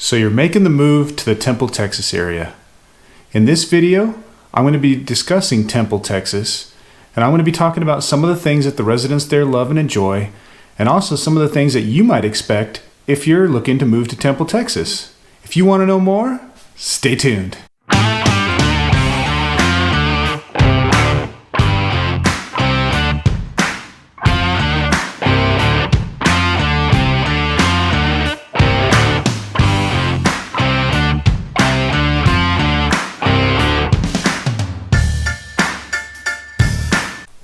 So you're making the move to the Temple, Texas area. In this video, I'm going to be discussing Temple, Texas, and I'm going to be talking about some of the things that the residents there love and enjoy, and also some of the things that you might expect if you're looking to move to Temple, Texas. If you want to know more, stay tuned.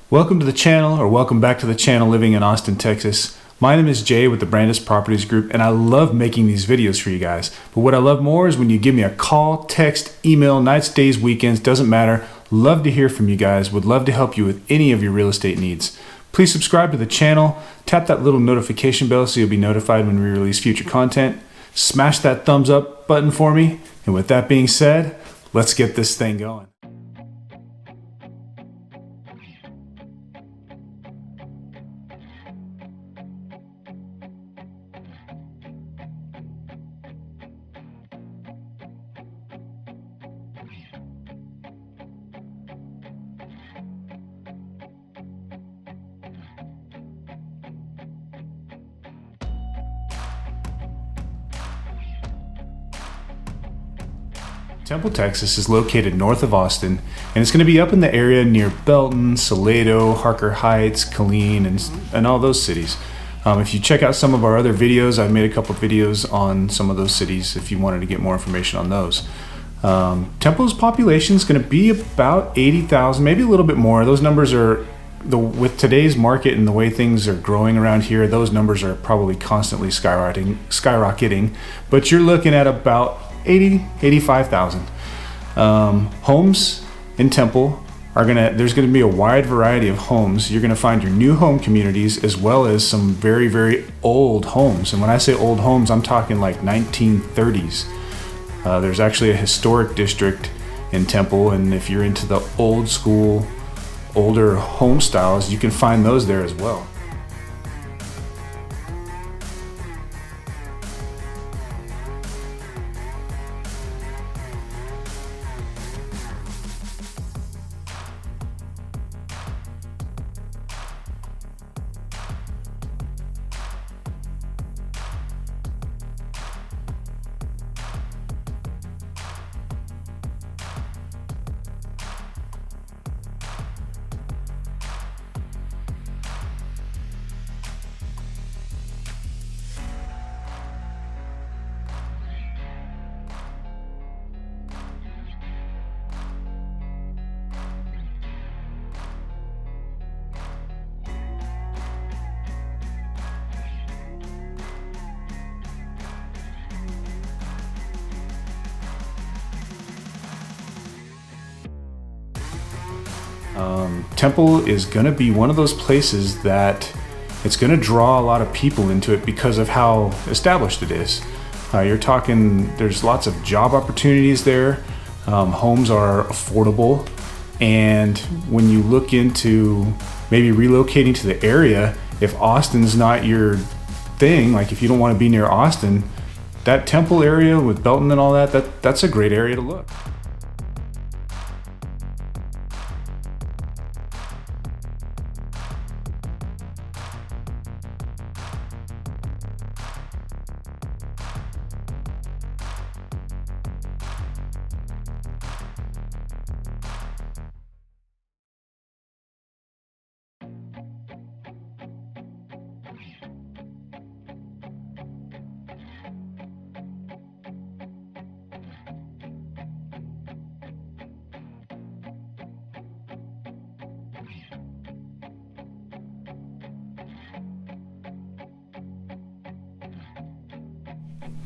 Welcome to the channel, or welcome back to the channel living in Austin, Texas. My name is Jay with the Brandis Properties Group, and I love making these videos for you guys. But what I love more is when you give me a call, text, email, nights, days, weekends, doesn't matter. Love to hear from you guys. Would love to help you with any of your real estate needs. Please subscribe to the channel. Tap that little notification bell so you'll be notified when we release future content. Smash that thumbs up button for me. And with that being said, let's get this thing going. Temple, Texas is located north of Austin, and it's going to be up in the area near Belton, Salado, Harker Heights, Killeen, and all those cities. If you check out some of our other videos, I've made a couple of videos on some of those cities if you wanted to get more information on those. Temple's population is going to be about 80,000, maybe a little bit more. Those numbers are, with today's market and the way things are growing around here, those numbers are probably constantly skyrocketing, but you're looking at about 85,000. Homes in Temple there's gonna be a wide variety of homes. You're gonna find your new home communities as well as some very, very old homes. And when I say old homes, I'm talking like 1930s. There's actually a historic district in Temple, and if you're into the old school, older home styles, you can find those there as well. Temple is going to be one of those places that it's going to draw a lot of people into it because of how established it is. You're talking, there's lots of job opportunities there. Homes are affordable. And when you look into maybe relocating to the area, if Austin's not your thing, like if you don't want to be near Austin, that Temple area with Belton and all that's a great area to look.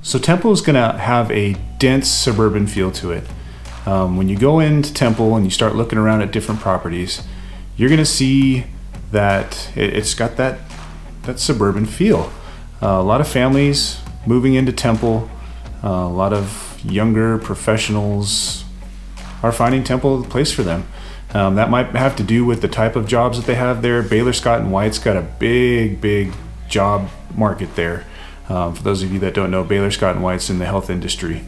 So Temple is going to have a dense suburban feel to it. When you go into Temple and you start looking around at different properties, you're going to see that it's got that suburban feel. A lot of families moving into Temple, a lot of younger professionals are finding Temple the place for them. That might have to do with the type of jobs that they have there. Baylor Scott & White's got a big job market there. For those of you that don't know, Baylor Scott & White's in the health industry.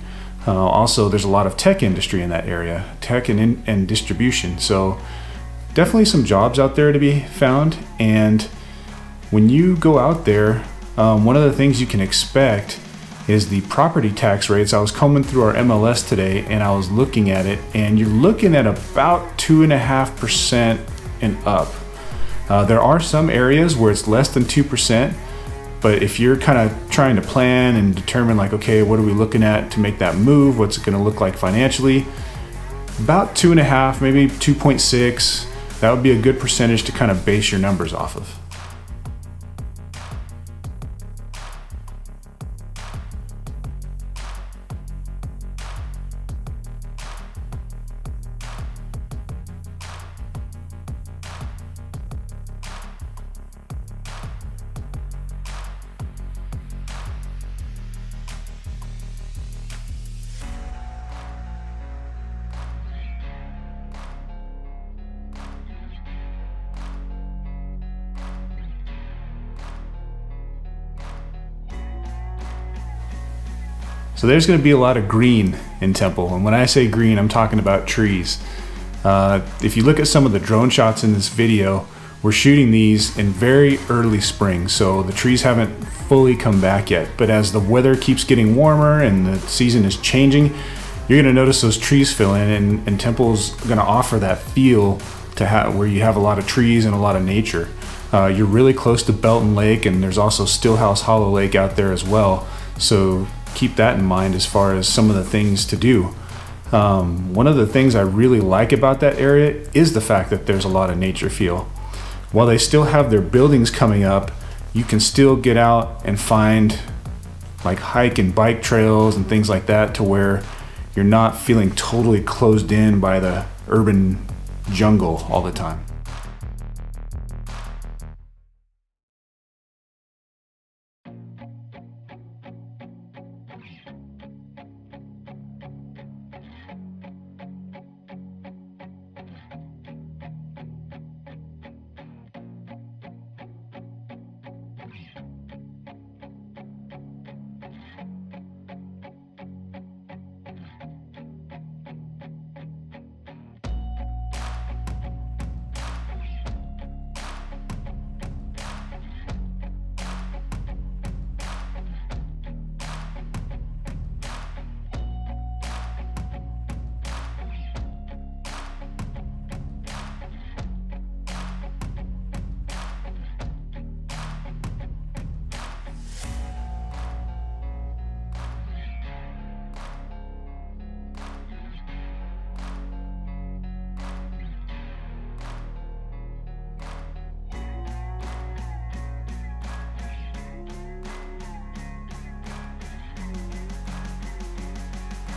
Also, there's a lot of tech industry in that area, tech and distribution. So definitely some jobs out there to be found. And when you go out there, one of the things you can expect is the property tax rates. I was combing through our MLS today and I was looking at it, and you're looking at about 2.5% and up. There are some areas where it's less than 2%, but if you're kind of trying to plan and determine like, okay, what are we looking at to make that move? What's it going to look like financially? About 2.5, maybe 2.6. That would be a good percentage to kind of base your numbers off of. So there's going to be a lot of green in Temple, and when I say green, I'm talking about trees. If you look at some of the drone shots in this video, we're shooting these in very early spring, so the trees haven't fully come back yet. But as the weather keeps getting warmer and the season is changing, you're going to notice those trees fill in, and Temple's going to offer that feel to where you have a lot of trees and a lot of nature. You're really close to Belton Lake, and there's also Stillhouse Hollow Lake out there as well. So keep that in mind as far as some of the things to do. One of the things I really like about that area is the fact that there's a lot of nature feel. While they still have their buildings coming up, you can still get out and find like hike and bike trails and things like that, to where you're not feeling totally closed in by the urban jungle all the time.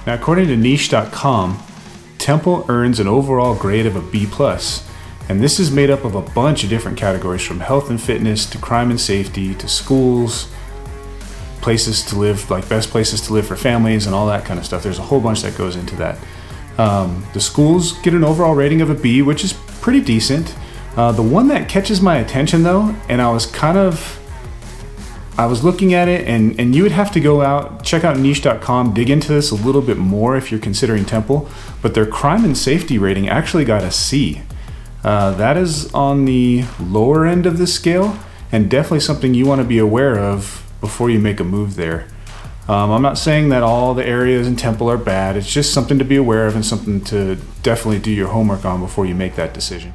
Now, according to niche.com, Temple earns an overall grade of a B+, and this is made up of a bunch of different categories, from health and fitness to crime and safety to schools, places to live, like best places to live for families and all that kind of stuff. There's a whole bunch that goes into that. The schools get an overall rating of a B, which is pretty decent. The one that catches my attention though, and I was looking at it, and you would have to go out, check out niche.com, dig into this a little bit more if you're considering Temple, but their crime and safety rating actually got a C. That is on the lower end of the scale, and definitely something you want to be aware of before you make a move there. I'm not saying that all the areas in Temple are bad. It's just something to be aware of and something to definitely do your homework on before you make that decision.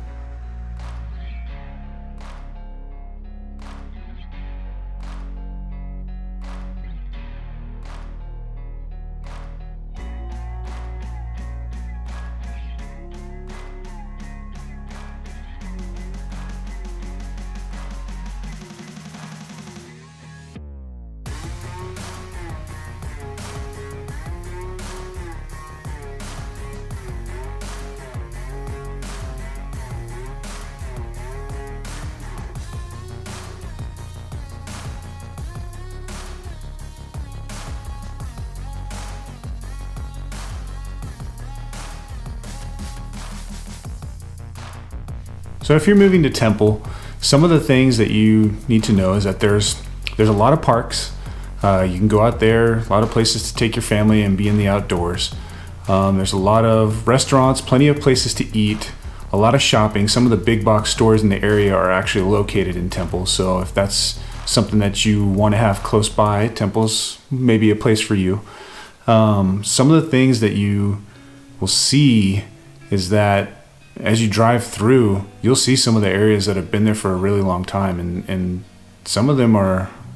So if you're moving to Temple, some of the things that you need to know is that there's a lot of parks. You can go out there, a lot of places to take your family and be in the outdoors. There's a lot of restaurants, plenty of places to eat, a lot of shopping. Some of the big box stores in the area are actually located in Temple. So if that's something that you want to have close by, Temple's maybe a place for you. Some of the things that you will see is that as you drive through, you'll see some of the areas that have been there for a really long time. And some of them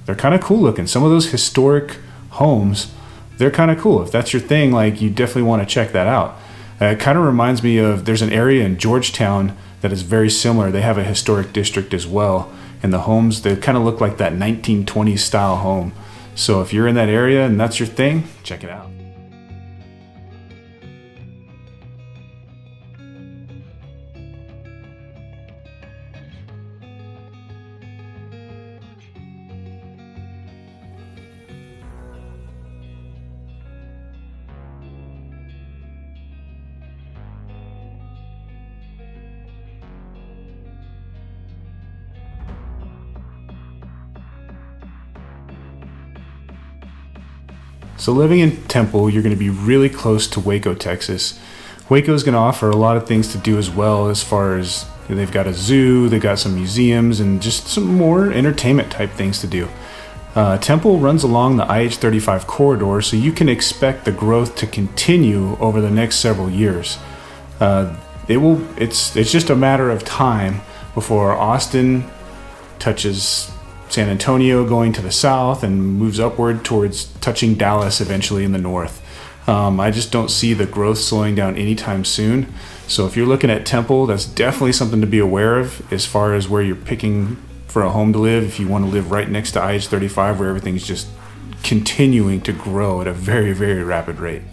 they're kind of cool looking. Some of those historic homes, they're kind of cool. If that's your thing, like, you definitely want to check that out. It kind of reminds me of, there's an area in Georgetown that is very similar. They have a historic district as well. And the homes, they kind of look like that 1920s style home. So if you're in that area and that's your thing, check it out. So living in Temple, you're going to be really close to Waco, Texas. Waco is going to offer a lot of things to do as well, as far as they've got a zoo, they've got some museums, and just some more entertainment type things to do. Temple runs along the IH-35 corridor, so you can expect the growth to continue over the next several years. It's just a matter of time before Austin touches San Antonio going to the south and moves upward towards touching Dallas eventually in the north. I just don't see the growth slowing down anytime soon. So if you're looking at Temple, that's definitely something to be aware of as far as where you're picking for a home to live. If you want to live right next to IH-35, where everything's just continuing to grow at a very, very rapid rate.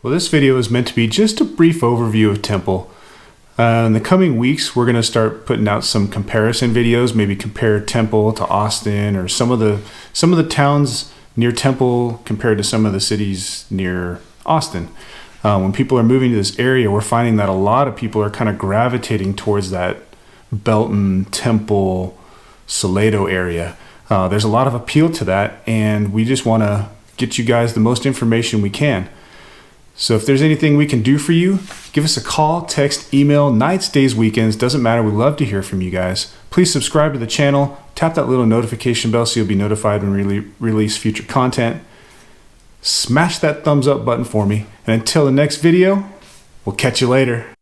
Well, this video is meant to be just a brief overview of Temple. In the coming weeks, we're going to start putting out some comparison videos, maybe compare Temple to Austin, or some of the towns near Temple compared to some of the cities near Austin. When people are moving to this area, we're finding that a lot of people are kind of gravitating towards that Belton, Temple, Salado area. There's a lot of appeal to that, and we just want to get you guys the most information we can. So if there's anything we can do for you, give us a call, text, email, nights, days, weekends, doesn't matter. We love to hear from you guys. Please subscribe to the channel, tap that little notification bell so you'll be notified when we release future content. Smash that thumbs up button for me. And until the next video, we'll catch you later.